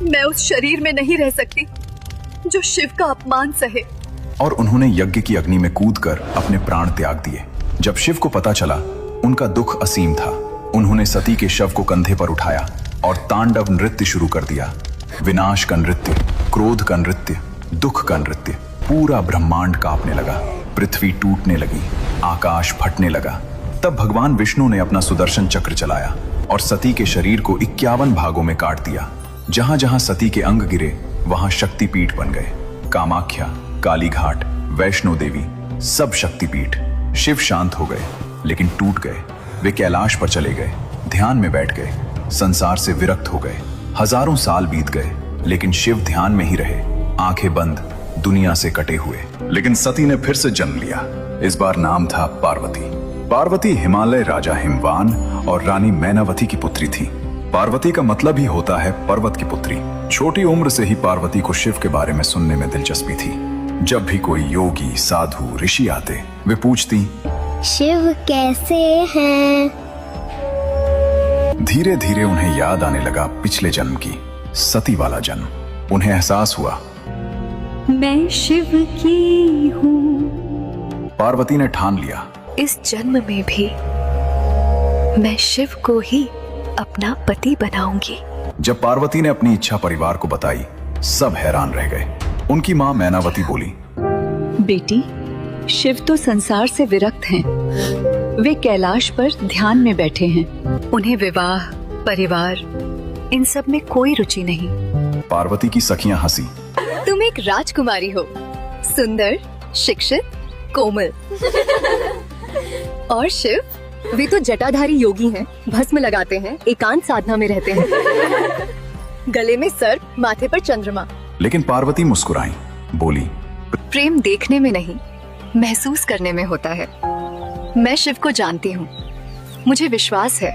मैं उस शरीर में नहीं रह सकती जो शिव का अपमान सहे। और उन्होंने यज्ञ की अग्नि में कूदकर अपने प्राण त्याग दिए। जब शिव को पता चला, उनका दुख असीम था। उन्होंने सती के शव को कंधे पर उठाया और तांडव नृत्य शुरू कर दिया। विनाश का नृत्य, क्रोध का नृत्य, दुख का नृत्य। पूरा ब्रह्मांड कांपने लगा, पृथ्वी टूटने लगी, आकाश फटने लगा। तब भगवान विष्णु ने अपना सुदर्शन चक्र चलाया और सती के शरीर को 51 भागों में काट दिया। जहां जहां सती के अंग गिरे वहां शक्तिपीठ बन गए। कामाख्या, कालीघाट, वैष्णो देवी, सब शक्तिपीठ। शिव शांत हो गए, लेकिन टूट गए। वे कैलाश पर चले गए, ध्यान में बैठ गए, संसार से विरक्त हो गए। हजारों साल बीत गए, लेकिन शिव ध्यान में ही रहे, आंखें बंद, दुनिया से कटे हुए। लेकिन सती ने फिर से जन्म लिया। इस बार नाम था पार्वती। पार्वती हिमालय राजा हिमवान और रानी मैनावती की पुत्री थी। पार्वती का मतलब ही होता है पर्वत की पुत्री। छोटी उम्र से ही पार्वती को शिव के बारे में सुनने में दिलचस्पी थी। जब भी कोई योगी, साधु, ऋषि आते, वे पूछती, शिव कैसे हैं? धीरे धीरे उन्हें याद आने लगा पिछले जन्म की, सती वाला जन्म। उन्हें एहसास हुआ, मैं शिव की हूँ। पार्वती ने ठान लिया, इस जन्म में भी मैं शिव को ही अपना पति बनाऊंगी। जब पार्वती ने अपनी इच्छा परिवार को बताई, सब हैरान रह गए। उनकी मां मैनावती बोली, बेटी, शिव तो संसार से विरक्त हैं। वे कैलाश पर ध्यान में बैठे हैं। उन्हें विवाह, परिवार, इन सब में कोई रुचि नहीं। पार्वती की सखियां हंसी, तुम एक राजकुमारी हो, सुंदर, शिक्षित, कोमल। और शिव, वे तो जटाधारी योगी हैं, भस्म लगाते हैं, एकांत साधना में रहते हैं। गले में सर्प, माथे पर चंद्रमा। लेकिन पार्वती मुस्कुराई, बोली, प्रेम देखने में नहीं, महसूस करने में होता है। मैं शिव को जानती हूँ, मुझे विश्वास है।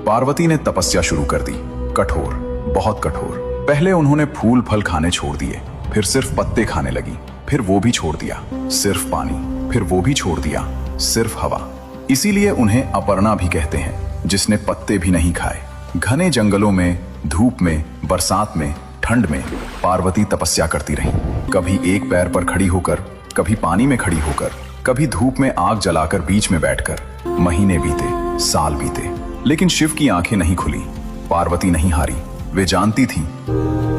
पार्वती ने तपस्या शुरू कर दी, कठोर, बहुत कठोर। पहले उन्होंने फूल फल खाने छोड़ दिए, फिर सिर्फ पत्ते खाने लगी, फिर वो भी छोड़ दिया। सिर्फ पानी, फिर वो भी छोड़ दिया, सिर्फ हवा। इसीलिए उन्हें अपर्णा भी कहते हैं, जिसने पत्ते भी नहीं खाए। घने जंगलों में, धूप में, बरसात में, ठंड में पार्वती तपस्या करती रही। कभी एक पैर पर खड़ी होकर, कभी पानी में खड़ी होकर, कभी धूप में आग जलाकर बीच में बैठकर। महीने बीते, साल बीते, लेकिन शिव की आंखें नहीं खुली। पार्वती नहीं हारी। वे जानती थी,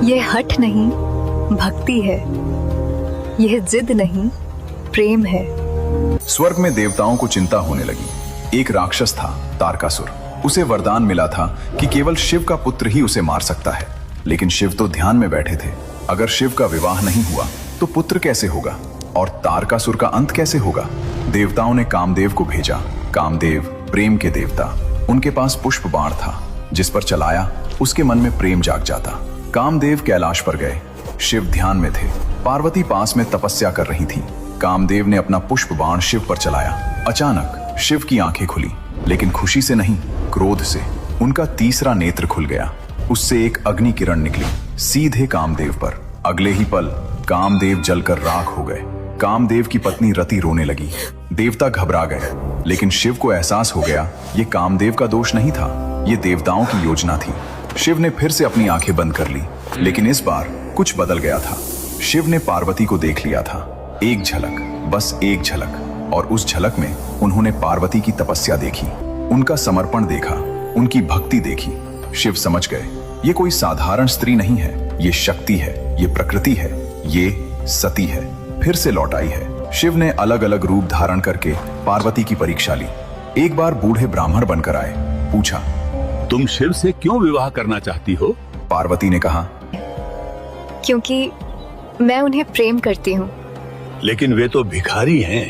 ये हठ नहीं, भक्ति है। यह जिद नहीं, प्रेम है। स्वर्ग में देवताओं को चिंता होने लगी। एक राक्षस था, तारकासुर। उसे वरदान मिला था कि केवल शिव का पुत्र ही उसे मार सकता है। लेकिन शिव तो ध्यान में बैठे थे। अगर शिव का विवाह नहीं हुआ तो पुत्र कैसे होगा और तारकासुर का अंत कैसे होगा? देवताओं ने कामदेव को भेजा। कामदेव प्रेम के देवता। उनके पास पुष्प बाण था, जिस पर चलाया उसके मन में प्रेम जाग जाता। कामदेव कैलाश पर गए। शिव ध्यान में थे। पार्वती पास में तपस्या कर रही थी। कामदेव ने अपना पुष्प बाण शिव पर चलाया। अचानक शिव की आंखें खुली, लेकिन खुशी से नहीं, क्रोध से। उनका तीसरा नेत्र खुल गया। उससे एक अग्नि किरण निकली, सीधे कामदेव पर। अगले ही पल कामदेव जलकर राख हो गए। कामदेव की पत्नी रति रोने लगी। देवता घबरा गए, लेकिन शिव को एहसास हो गया ये कामदेव का दोष नहीं था, ये देवताओं की योजना थी। शिव ने फिर से अपनी आंखें बंद कर ली, लेकिन इस बार कुछ बदल गया था। शिव ने पार्वती को देख लिया था। एक झलक, बस एक झलक। और उस झलक में उन्होंने पार्वती की तपस्या देखी, उनका समर्पण देखा, उनकी भक्ति देखी। शिव समझ गए, ये कोई साधारण स्त्री नहीं है, ये शक्ति है, ये प्रकृति है, ये सती है, फिर से लौट आई है। शिव ने अलग अलग रूप धारण करके पार्वती की परीक्षा ली। एक बार बूढ़े ब्राह्मण बनकर आए। पूछा, तुम शिव से क्यों विवाह करना चाहती हो? पार्वती ने कहा, क्योंकि मैं उन्हें प्रेम करती हूँ। लेकिन वे तो भिखारी हैं,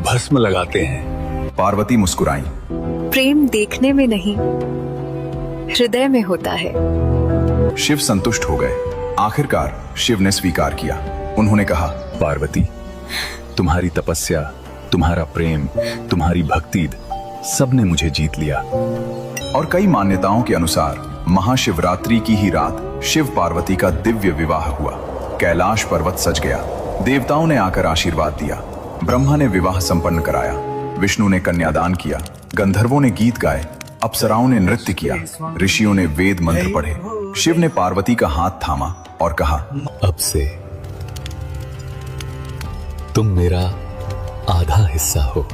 भस्म लगाते हैं। पार्वती मुस्कुराई, प्रेम देखने में नहीं, हृदय में होता है। शिव संतुष्ट हो गए। आखिरकार शिव ने स्वीकार किया। उन्होंने कहा, पार्वती, तुम्हारी तपस्या, तुम्हारा प्रेम, तुम्हारी भक्ति, सब ने मुझे जीत लिया। और कई मान्यताओं के अनुसार महाशिवरात्रि की ही रात शिव पार्वती का दिव्य विवाह हुआ। कैलाश पर्वत सज गया। देवताओं ने आकर आशीर्वाद दिया। ब्रह्मा ने विवाह संपन्न कराया। विष्णु ने कन्यादान किया। गंधर्वों ने गीत गाए। अप्सराओं ने नृत्य किया, ऋषियों ने वेद मंत्र पढ़े। शिव ने पार्वती का हाथ थामा और कहा, अब से तुम मेरा आधा हिस्सा हो।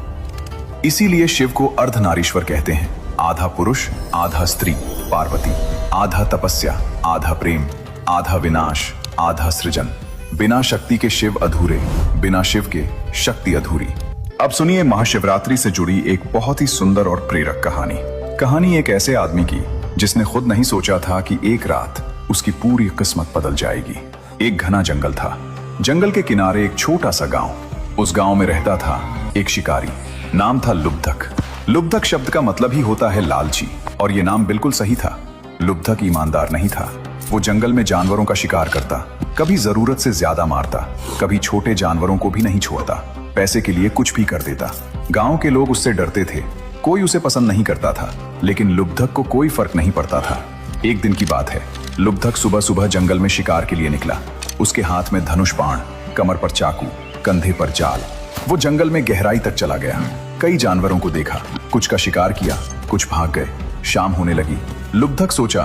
इसीलिए शिव को अर्धनारीश्वर कहते हैं। आधा पुरुष, आधा स्त्री पार्वती, आधा तपस्या, आधा प्रेम, आधा विनाश, आधा सृजन। बिना शक्ति के शिव अधूरे, बिना शिव के शक्ति अधूरी। अब सुनिए महाशिवरात्रि से जुड़ी एक बहुत ही सुंदर और प्रेरक कहानी। कहानी एक ऐसे आदमी की जिसने खुद नहीं सोचा था कि एक रात उसकी पूरी किस्मत बदल जाएगी। एक घना जंगल था। जंगल के किनारे एक छोटा सा गांव। उस गांव में रहता था एक शिकारी। नाम था लुब्धक। लुब्धक शब्द का मतलब ही होता है लालची, और ये नाम बिल्कुल सही था। लुब्धक ईमानदार नहीं था। वो जंगल में जानवरों का शिकार करता, कभी जरूरत से ज्यादा मारता, कभी छोटे जानवरों को भी नहीं छोड़ता, पैसे के लिए कुछ भी कर देता। गांव के लोग उससे डरते थे, कोई उसे पसंद नहीं करता था, लेकिन लुब्धक को कोई फर्क नहीं पड़ता था। एक दिन की बात है, लुब्धक सुबह सुबह जंगल में शिकार के लिए निकला। उसके हाथ में धनुष बाण, कमर पर चाकू, कंधे पर जाल। वो जंगल में गहराई तक चला गया। कई जानवरों को देखा, कुछ का शिकार किया, कुछ भाग गए। शाम होने लगी। लुब्धक सोचा,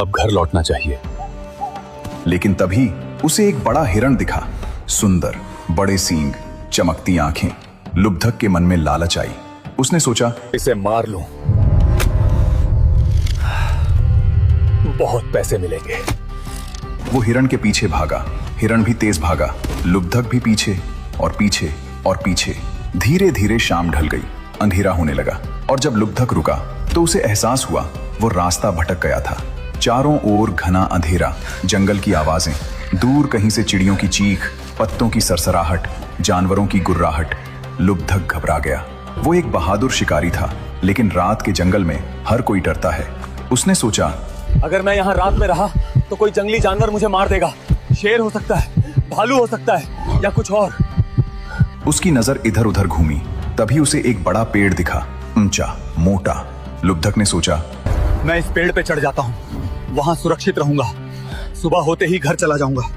अब घर लौटना चाहिए। लेकिन तभी उसे एक बड़ा हिरण दिखा। सुंदर, बड़े सींग, चमकती आंखें। लुब्धक के मन में लालच आई। उसने सोचा, इसे मार लूं, बहुत पैसे मिलेंगे। वो हिरण के पीछे भागा। हिरण भी तेज भागा, लुब्धक भी पीछे और पीछे और पीछे। धीरे धीरे शाम ढल गई, अंधेरा होने लगा, और जब लुब्धक रुका तो उसे एहसास हुआ वो रास्ता भटक गया था। चारों ओर घना अंधेरा, जंगल की आवाजें, दूर कहीं से चिड़ियों की चीख, पत्तों की सरसराहट, जानवरों की गुर्राहट। लुब्धक घबरा गया। वो एक बहादुर शिकारी था, लेकिन रात के जंगल में हर कोई डरता है। उसने सोचा, अगर मैं यहाँ रात में रहा तो कोई जंगली जानवर मुझे मार देगा। शेर हो सकता है, भालू हो सकता है, या कुछ और। उसकी नजर इधर उधर घूमी। तभी उसे एक बड़ा पेड़ दिखा, ऊंचा, मोटा। लुब्धक ने सोचा, मैं इस पेड़ पे चढ़ जाता हूँ, वहां सुरक्षित रहूंगा। सुबह होते ही घर चला जाऊंगा।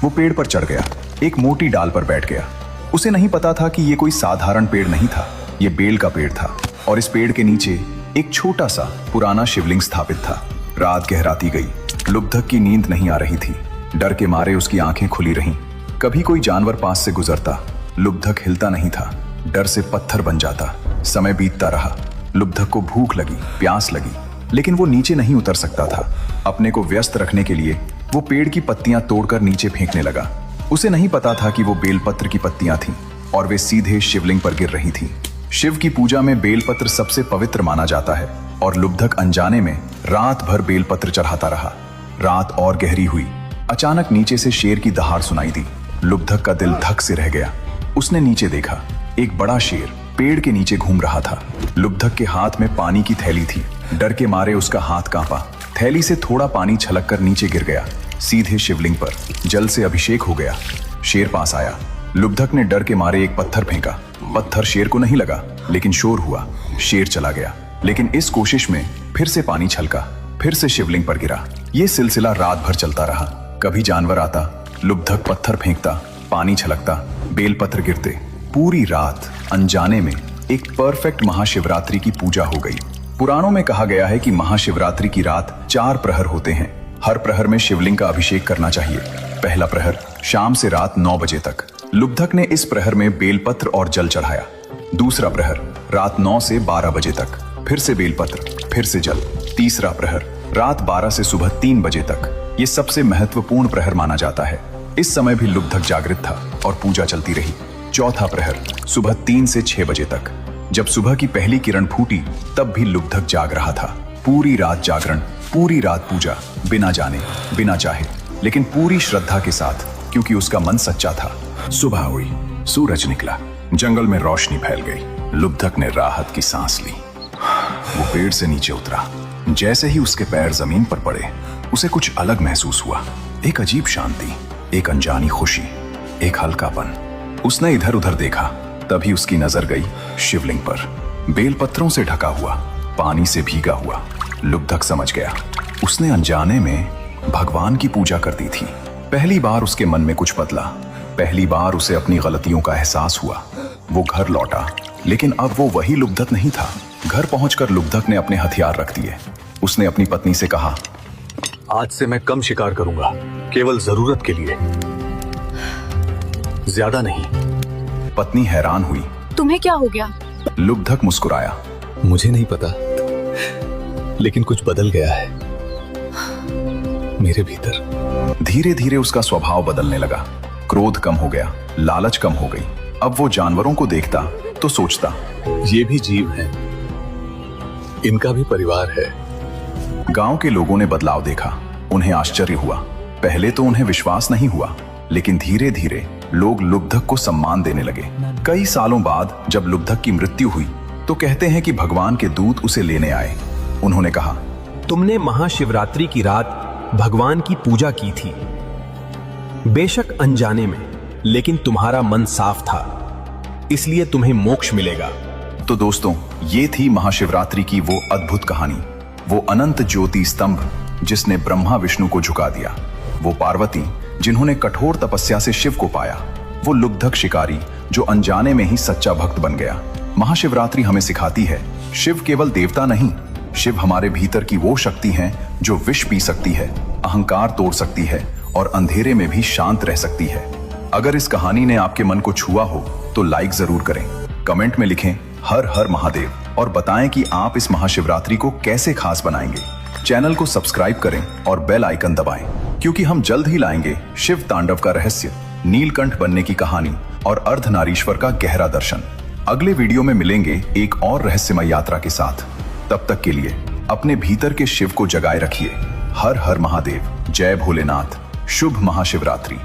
वो पेड़ पर चढ़ गया, एक मोटी डाल पर बैठ गया। उसे नहीं पता था कि ये कोई साधारण पेड़ नहीं था, ये बेल का पेड़ था, और इस पेड़ के नीचे एक छोटा सा पुराना शिवलिंग स्थापित था। रात गहराती गई। लुब्धक की नींद नहीं आ रही थी। डर के मारे उसकी आंखें खुली रहीं। कभी कोई जानवर पास से गुजरता, लुब्धक हिलता नहीं था, डर से पत्थर बन जाता। समय बीतता रहा। लुब्धक को भूख लगी, प्यास लगी, लेकिन वो नीचे नहीं उतर सकता था। अपने को व्यस्त रखने के लिए वो पेड़ की पत्तियां तोड़कर नीचे फेंकने लगा। उसे नहीं पता था कि वो बेलपत्र की पत्तियां थीं और वे सीधे शिवलिंग पर गिर रही थीं। शिव की पूजा में बेलपत्र सबसे पवित्र माना जाता है, और लुब्धक अनजाने में रात भर बेलपत्र चढ़ाता रहा। रात और गहरी हुई। अचानक नीचे से शेर की दहाड़ सुनाई दी। लुब्धक का दिल धक से रह गया। उसने नीचे देखा, एक बड़ा शेर पेड़ के नीचे घूम रहा था। लुब्धक के हाथ में पानी की थैली थी। डर के मारे उसका हाथ कांपा। थैली से थोड़ा पानी छलककर नीचे गिर गया, सीधे शिवलिंग पर। जल से अभिषेक हो गया। शेर पास आया। लुब्धक ने डर के मारे एक पत्थर फेंका। पत्थर शेर को नहीं लगा, लेकिन शोर हुआ। शेर चला गया, लेकिन इस कोशिश में फिर से पानी छलका, फिर से शिवलिंग पर गिरा। ये सिलसिला रात भर चलता रहा। कभी जानवर आता, लुब्धक पत्थर फेंकता, पानी छलकता, बेलपत्र गिरते। पूरी रात अनजाने में एक परफेक्ट महाशिवरात्रि की पूजा हो गई। पुराणों में कहा गया है कि महाशिवरात्रि की रात 4 प्रहर होते हैं। हर प्रहर में शिवलिंग का अभिषेक करना चाहिए। पहला प्रहर शाम से रात 9 बजे तक। लुब्धक ने इस प्रहर में बेलपत्र और जल चढ़ाया। दूसरा प्रहर रात 9 से 12 बजे तक, फिर से बेलपत्र, फिर से जल। तीसरा प्रहर रात 12 से सुबह 3 बजे तक। ये सबसे महत्वपूर्ण प्रहर माना जाता है। इस समय भी लुब्धक जागृत था और पूजा चलती रही। चौथा प्रहर सुबह 3 से 6 बजे तक। जब सुबह की पहली किरण फूटी, तब भी लुब्धक जाग रहा था। पूरी रात जागरण, पूरी रात पूजा, बिना जाने, बिना चाहे, लेकिन पूरी श्रद्धा के साथ, क्योंकि उसका मन सच्चा था। सुबह हुई, सूरज निकला, जंगल में रोशनी फैल गई। लुब्धक ने राहत की सांस ली। वो पेड़ से नीचे उतरा। जैसे ही उसके पैर जमीन पर पड़े, उसे कुछ अलग महसूस हुआ। एक अजीब शांति, एक अनजानी खुशी, एक हल्कापन। उसने इधर उधर देखा, तभी उसकी नजर गई शिवलिंग पर, बेलपत्रों से ढका हुआ, पानी से भीगा हुआ। लुब्धक समझ गया, उसने अनजाने में भगवान की पूजा कर दी थी। पहली बार उसके मन में कुछ बदला। पहली बार उसे अपनी गलतियों का एहसास हुआ। वो घर लौटा, लेकिन अब वो वही लुब्धक नहीं था। घर पहुंचकर लुब्धक ने अपने हथियार रख दिए। उसने अपनी पत्नी से कहा, आज से मैं कम शिकार करूंगा, केवल जरूरत के लिए, ज्यादा नहीं। पत्नी हैरान हुई। तुम्हें क्या हो गया? लुब्धक मुस्कुराया। मुझे नहीं पता, लेकिन कुछ बदल गया है मेरे भीतर। धीरे धीरे उसका स्वभाव बदलने लगा। क्रोध कम हो गया, लालच कम हो गई। अब वो जानवरों को देखता तो सोचता, ये भी जीव हैं, इनका भी परिवार है। गांव के लोगों ने बदलाव देखा। उन्हें आश्चर्य हुआ। पहले तो उन्हें विश्वास नहीं हुआ, लेकिन धीरे धीरे लोग लुब्धक को सम्मान देने लगे। कई सालों बाद जब लुब्धक की मृत्यु हुई तो कहते हैं कि भगवान के दूत उसे लेने आए। उन्होंने कहा, तुमने महाशिवरात्रि की रात भगवान की पूजा की थी, बेशक अनजाने में, लेकिन तुम्हारा मन साफ था, इसलिए तुम्हें मोक्ष मिलेगा। तो दोस्तों, ये थी महाशिवरात्रि की वो अद्भुत कहानी। वो अनंत ज्योति स्तंभ जिसने ब्रह्मा विष्णु को झुका दिया, वो पार्वती जिन्होंने कठोर तपस्या से शिव को पाया, वो लुब्धक शिकारी जो अनजाने में ही सच्चा भक्त बन गया। महाशिवरात्रि हमें सिखाती है, शिव केवल देवता नहीं, शिव हमारे भीतर की वो शक्ति है जो विष पी सकती है, अहंकार तोड़ सकती है और अंधेरे में भी शांत रह सकती है। अगर इस कहानी ने आपके मन को छुआ हो तो लाइक जरूर करें, कमेंट में लिखें हर हर महादेव और बताएं कि आप इस महाशिवरात्रि को कैसे खास बनाएंगे। चैनल को सब्सक्राइब करें और बेल आइकन दबाएं, क्योंकि हम जल्द ही लाएंगे शिव तांडव का रहस्य, नीलकंठ बनने की कहानी और अर्धनारीश्वर का गहरा दर्शन। अगले वीडियो में मिलेंगे एक और रहस्यमय यात्रा के साथ। तब तक के लिए अपने भीतर के शिव को जगाए रखिए। हर हर महादेव, जय भोलेनाथ, शुभ महाशिवरात्रि।